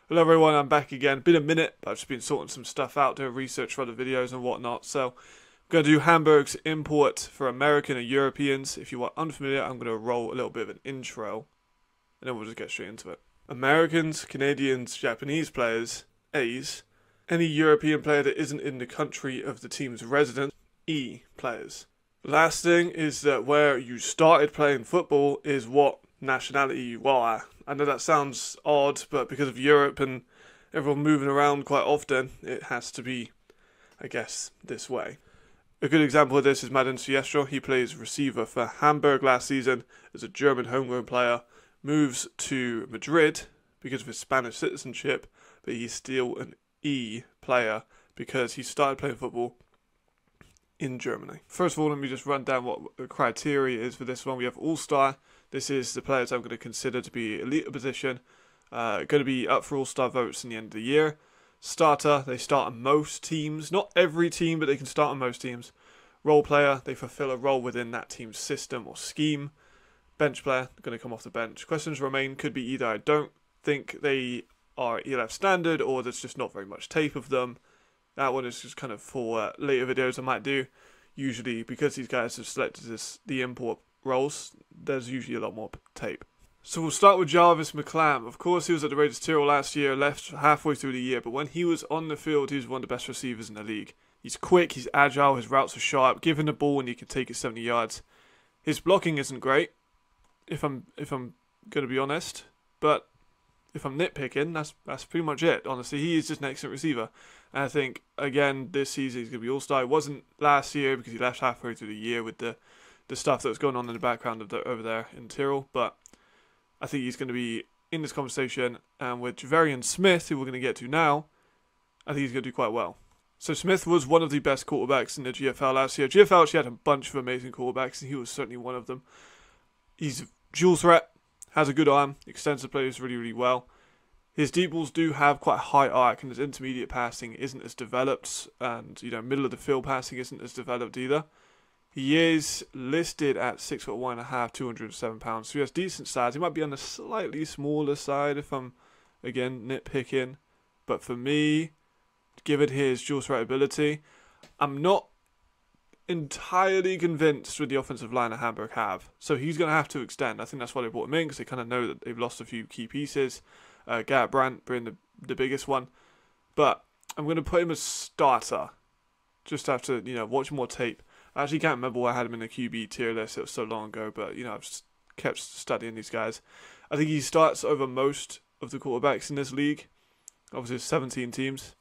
Hello everyone, I'm back again. Been a minute, but I've just been sorting some stuff out, doing research for other videos and whatnot. So, I'm going to do Hamburg's import for American and Europeans. If you are unfamiliar, I'm going to roll a little bit of an intro, and then we'll just get straight into it. Americans, Canadians, Japanese players, A's. Any European player that isn't in the country of the team's residence, E players. Last thing is that where you started playing football is what nationality you are. I know that sounds odd, but because of Europe and everyone moving around quite often, it has to be, I guess, this way. A good example of this is Madden Siestro. He plays receiver for Hamburg last season as a German homegrown player, moves to Madrid because of his Spanish citizenship, but he's still an E player because he started playing football in Germany. First of all, let me just run down what the criteria is for this one. We have All-Star. This is the players I'm going to consider to be elite position. Going to be up for All-Star votes in the end of the year. Starter, they start on most teams. Not every team, but they can start on most teams. Role player, they fulfill a role within that team's system or scheme. Bench player, going to come off the bench. Questions remain could be either I don't think they are ELF standard or there's just not very much tape of them. That one is just kind of for later videos I might do. Usually, because these guys have selected the import roles, there's usually a lot more tape. So we'll start with Jarvis McClam. Of course, he was at the Raiders Tyrrell last year, left halfway through the year, but when he was on the field, he was one of the best receivers in the league. He's quick, he's agile, his routes are sharp, give him the ball and he can take it 70 yards. His blocking isn't great, if I'm going to be honest, but if I'm nitpicking, that's pretty much it. Honestly, he is just an excellent receiver. And I think, again, this season he's going to be all-star. It wasn't last year because he left halfway through the year with the stuff that was going on in the background over there in Tyrrell. But I think he's going to be in this conversation. And with Javarian Smith, who we're going to get to now, I think he's going to do quite well. So Smith was one of the best quarterbacks in the GFL last year. GFL actually had a bunch of amazing quarterbacks, and he was certainly one of them. He's dual threat, has a good arm, extensive plays really, really well. His deep balls do have quite a high arc, and his intermediate passing isn't as developed, and middle of the field passing isn't as developed either. He is listed at 6'1.5", 207 pounds, so he has decent size. He might be on the slightly smaller side if I'm, again, nitpicking. But for me, given his dual threat ability, I'm not entirely convinced with the offensive line that Hamburg have. So he's going to have to extend. I think that's why they brought him in, because they kind of know that they've lost a few key pieces. Garrett Brandt being the biggest one. But I'm going to put him as starter. Just have to, watch more tape. I actually can't remember why I had him in the QB tier list. It was so long ago, but, I've just kept studying these guys. I think he starts over most of the quarterbacks in this league. Obviously, there's 17 teams.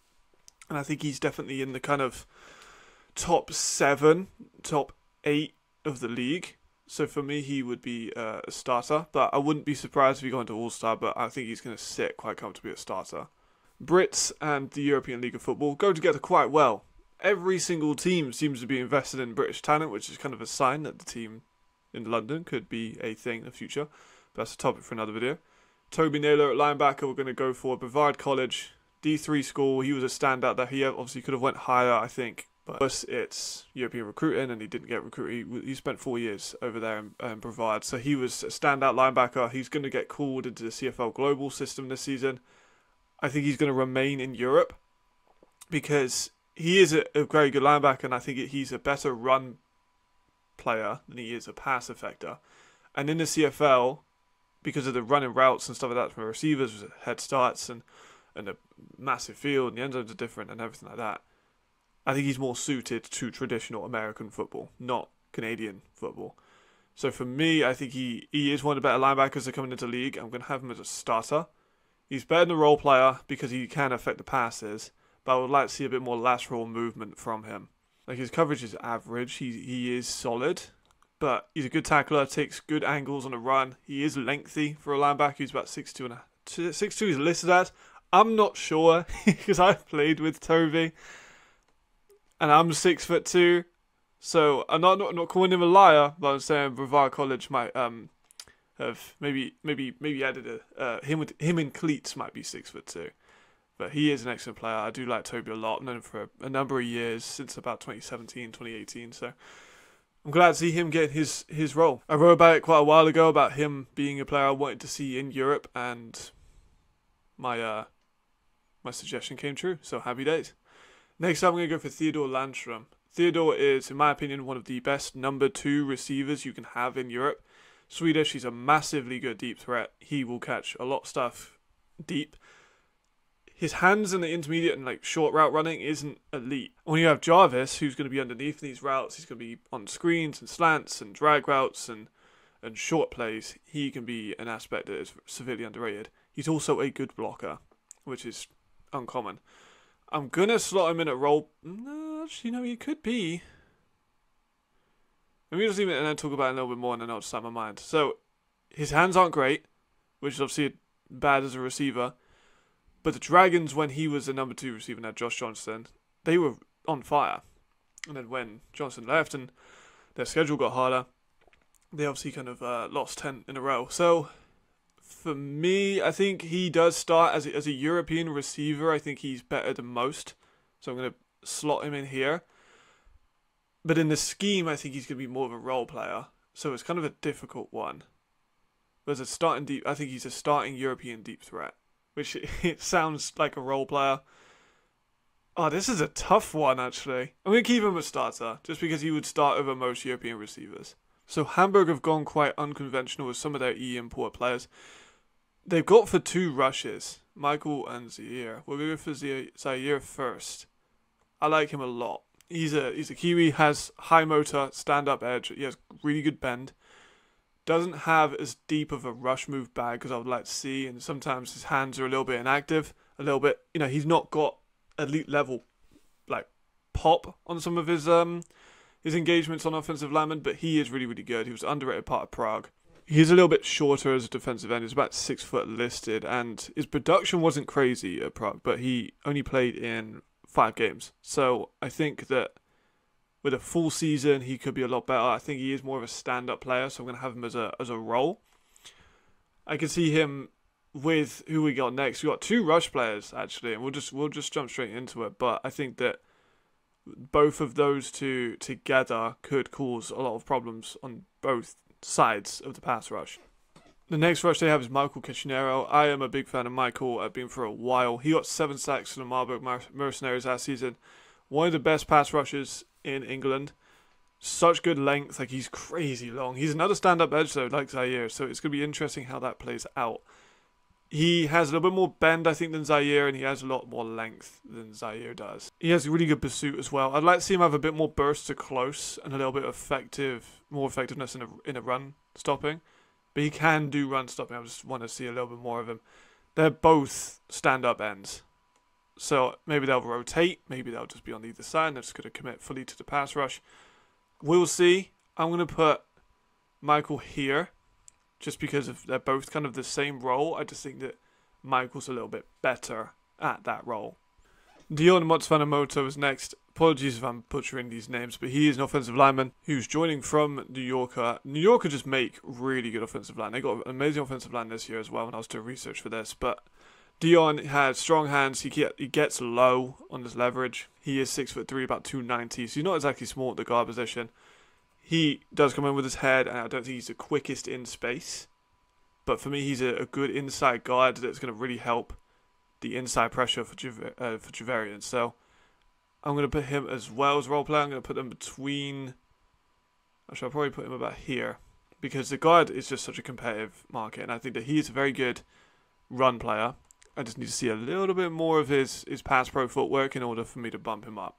And I think he's definitely in the kind of top 7, top 8 of the league. So for me, he would be a starter. But I wouldn't be surprised if he got into All-Star, but I think he's going to sit quite comfortably as starter. Brits and the European League of Football go together quite well. Every single team seems to be invested in British talent, which is kind of a sign that the team in London could be a thing in the future. But that's a topic for another video. Toby Naylor at linebacker, we're going to go for Brevard College, D3 school. He was a standout there. He obviously could have went higher, I think. But it's European recruiting, and he didn't get recruited. He spent 4 years over there in Brevard. So he was a standout linebacker. He's going to get called into the CFL Global system this season. I think he's going to remain in Europe because he is a very good linebacker, and I think he's a better run player than he is a pass effector. And in the CFL, because of the running routes and stuff like that from receivers, head starts and a massive field, and the end zones are different and everything like that, I think he's more suited to traditional American football, not Canadian football. So for me, I think he is one of the better linebackers that are coming into the league. I'm going to have him as a starter. He's better than a role player because he can affect the passes, but I would like to see a bit more lateral movement from him. Like, his coverage is average. He is solid, but he's a good tackler, takes good angles on the run. He is lengthy for a linebacker. He's about 6'2", 6'2" he's listed as. I'm not sure because I've played with Toby. And I'm 6'2", so I'm not calling him a liar, but I'm saying Brevard College might have maybe added him in cleats might be 6'2", but he is an excellent player. I do like Toby a lot. I've known him for a number of years, since about 2017, 2018. So I'm glad to see him get his role. I wrote about it quite a while ago about him being a player I wanted to see in Europe, and my my suggestion came true, so happy days. Next up, I'm going to go for Theodor Landstrom. Theodor is, in my opinion, one of the best number 2 receivers you can have in Europe. Swedish, he's a massively good deep threat. He will catch a lot of stuff deep. His hands in the intermediate and like short route running isn't elite. When you have Jarvis, who's going to be underneath these routes, he's going to be on screens and slants and drag routes and short plays. He can be an aspect that is severely underrated. He's also a good blocker, which is uncommon. I'm going to slot him in at role. No, actually, no, he could be. Let me just leave it and then talk about it a little bit more and then I'll decide my mind. So, his hands aren't great, which is obviously bad as a receiver. But the Dragons, when he was the number 2 receiver, now Josh Johnson, they were on fire. And then when Johnson left and their schedule got harder, they obviously kind of lost 10 in a row. So, for me, I think he does start as a European receiver. I think he's better than most. So I'm going to slot him in here. But in the scheme, I think he's going to be more of a role player. So it's kind of a difficult one. But as a starting deep, I think he's a starting European deep threat. Which it sounds like a role player. Oh, this is a tough one, actually. I'm going to keep him a starter, just because he would start over most European receivers. So Hamburg have gone quite unconventional with some of their E-import players. They've got for 2 rushes, Michael and Zaire. We'll go for Zaire first. I like him a lot. He's a Kiwi, has high motor, stand-up edge. He has really good bend. Doesn't have as deep of a rush move bag as I would like to see, and sometimes his hands are a little bit inactive, a little bit, he's not got elite level like pop on some of his engagements on offensive linemen, but he is really, really good. He was underrated part of Prague. He's a little bit shorter as a defensive end. He's about 6 foot listed, and his production wasn't crazy at Prague, but he only played in 5 games. So I think that with a full season, he could be a lot better. I think he is more of a stand-up player, so I'm going to have him as a role. I can see him with who we got next. We got 2 rush players actually, and we'll just jump straight into it. But I think that both of those 2 together could cause a lot of problems on both sides of the pass rush. The next rush they have is Michael Cucinero. I am a big fan of Michael. I've been for a while. He got 7 sacks for the Marburg Mercenaries last season. One of the best pass rushers in England. Such good length, like he's crazy long. He's another stand-up edge though, like Zaire, so it's going to be interesting how that plays out. He has a little bit more bend, I think, than Zaire, and he has a lot more length than Zaire does. He has a really good pursuit as well. I'd like to see him have a bit more burst to close and a little bit of more effectiveness in a run stopping. But he can do run stopping. I just want to see a little bit more of him. They're both stand-up ends. So maybe they'll rotate, maybe they'll just be on either side, and they're just going to commit fully to the pass rush. We'll see. I'm going to put Michael here, just because they're both kind of the same role. I just think that Michael's a little bit better at that role. Dion Motsvanamoto is next. Apologies if I'm butchering these names, but he is an offensive lineman who's joining from New Yorker. New Yorker just make really good offensive line. They got an amazing offensive line this year as well when I was doing research for this, but Dion has strong hands. He gets low on his leverage. He is 6'3", about 290, so he's not exactly small at the guard position. He does come in with his head, and I don't think he's the quickest in space. But for me, he's a good inside guard that's going to really help the inside pressure for Javarian. So I'm going to put him as well as role player. I'm going to put them between. Actually, I'll probably put him about here, because the guard is just such a competitive market, and I think that he is a very good run player. I just need to see a little bit more of his pass pro footwork in order for me to bump him up.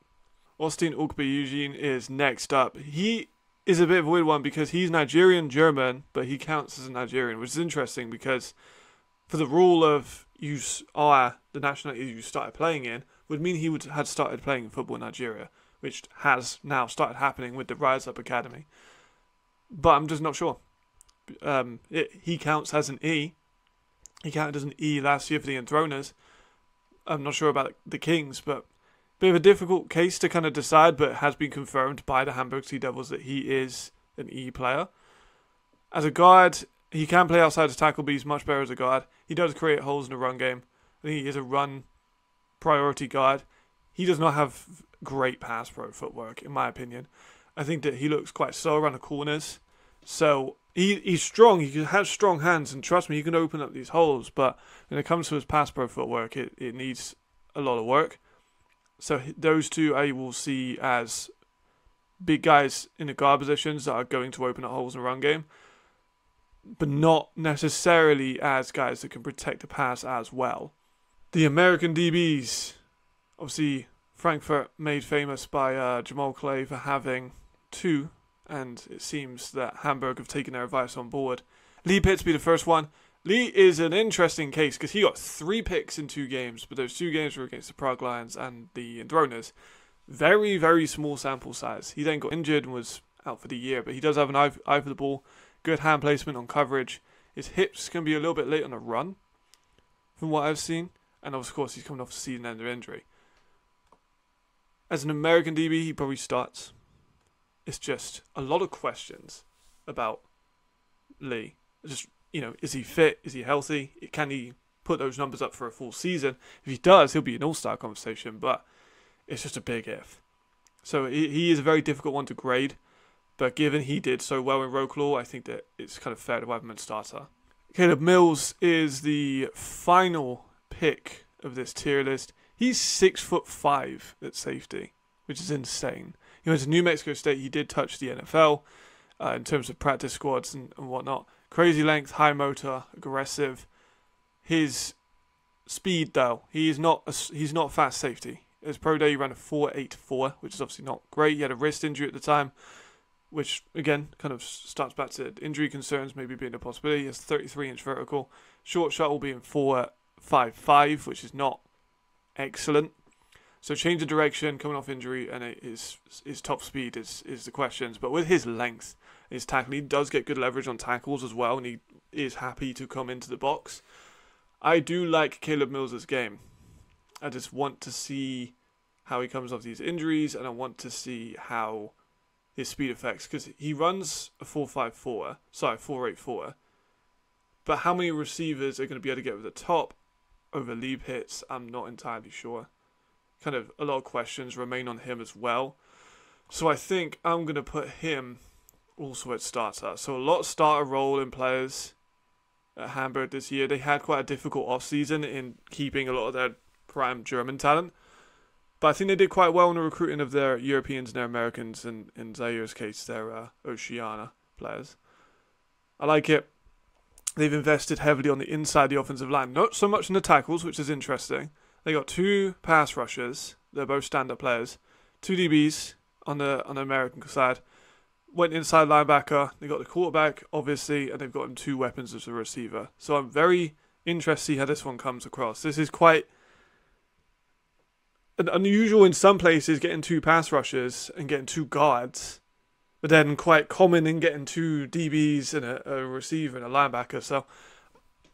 Austin Ukbe Eugene is next up. He is a bit of a weird one because he's Nigerian-German, but he counts as a Nigerian, which is interesting because for the rule of the nationality you started playing in would mean he had started playing in football in Nigeria, which has now started happening with the Rise Up Academy. But I'm just not sure. He counts as an E. He counted as an E last year for the Enthroners. I'm not sure about the Kings, but bit of a difficult case to kind of decide, but it has been confirmed by the Hamburg Sea Devils that he is an E player. As a guard, he can play outside the tackle, but he's much better as a guard. He does create holes in the run game. I think he is a run priority guard. He does not have great pass pro footwork, in my opinion. I think that he looks quite slow around the corners. So he's strong. He has strong hands, and trust me, he can open up these holes. But when it comes to his pass pro footwork, it needs a lot of work. So those two I will see as big guys in the guard positions that are going to open up holes in the run game, but not necessarily as guys that can protect the pass as well. The American DBs, obviously Frankfurt made famous by Jamal Clay for having 2, and it seems that Hamburg have taken their advice on board. Lee Pitts be the first one. Lee is an interesting case because he got 3 picks in 2 games, but those 2 games were against the Prague Lions and the Indroners. Very, very small sample size. He then got injured and was out for the year, but he does have an eye for the ball, good hand placement on coverage. His hips can be a little bit late on the run, from what I've seen, and of course he's coming off a season-ender injury. As an American DB, he probably starts. It's just a lot of questions about Lee. Just, is he fit? Is he healthy? Can he put those numbers up for a full season? If he does, he'll be an all-star conversation, but it's just a big if. So he is a very difficult one to grade, but given he did so well in Roquelaure, I think that it's kind of fair to have him as starter. Caleb Mills is the final pick of this tier list. He's 6'5" at safety, which is insane. He went to New Mexico State. He did touch the NFL in terms of practice squads and whatnot. Crazy length, high motor, aggressive. His speed, though, he's not fast safety. His pro day, he ran a 4.84, which is obviously not great. He had a wrist injury at the time, which, again, kind of starts back to injury concerns maybe being a possibility. He has 33-inch vertical. Short shuttle being 4.55, which is not excellent. So change of direction, coming off injury, and his top speed is the questions. But with his length, his tackling, he does get good leverage on tackles as well, and he is happy to come into the box. I do like Caleb Mills' game. I just want to see how he comes off these injuries, and I want to see how his speed affects, because he runs a 4.84, but how many receivers are going to be able to get over the top over leap hits, I'm not entirely sure. Kind of a lot of questions remain on him as well. So I think I'm going to put him also at starter. So a lot of starter role in players at Hamburg this year. They had quite a difficult offseason in keeping a lot of their prime German talent. But I think they did quite well in the recruiting of their Europeans and their Americans, and in Zaire's case, their Oceania players. I like it. They've invested heavily on the inside of the offensive line. Not so much in the tackles, which is interesting. They got 2 pass rushers. They're both stand-up players. 2 DBs on the American side. Went inside linebacker. They got the quarterback, obviously, and they've got 2 weapons as a receiver. So I'm very interested to see how this one comes across. This is quite unusual in some places, getting 2 pass rushers and getting 2 guards, but then quite common in getting 2 DBs and a receiver and a linebacker. So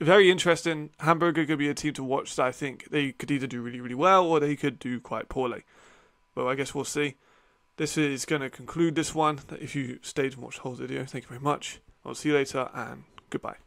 very interesting. Hamburg are going to be a team to watch that I think they could either do really, really well or they could do quite poorly. But I guess we'll see. This is going to conclude this one. If you stayed and watched the whole video, thank you very much. I'll see you later, and goodbye.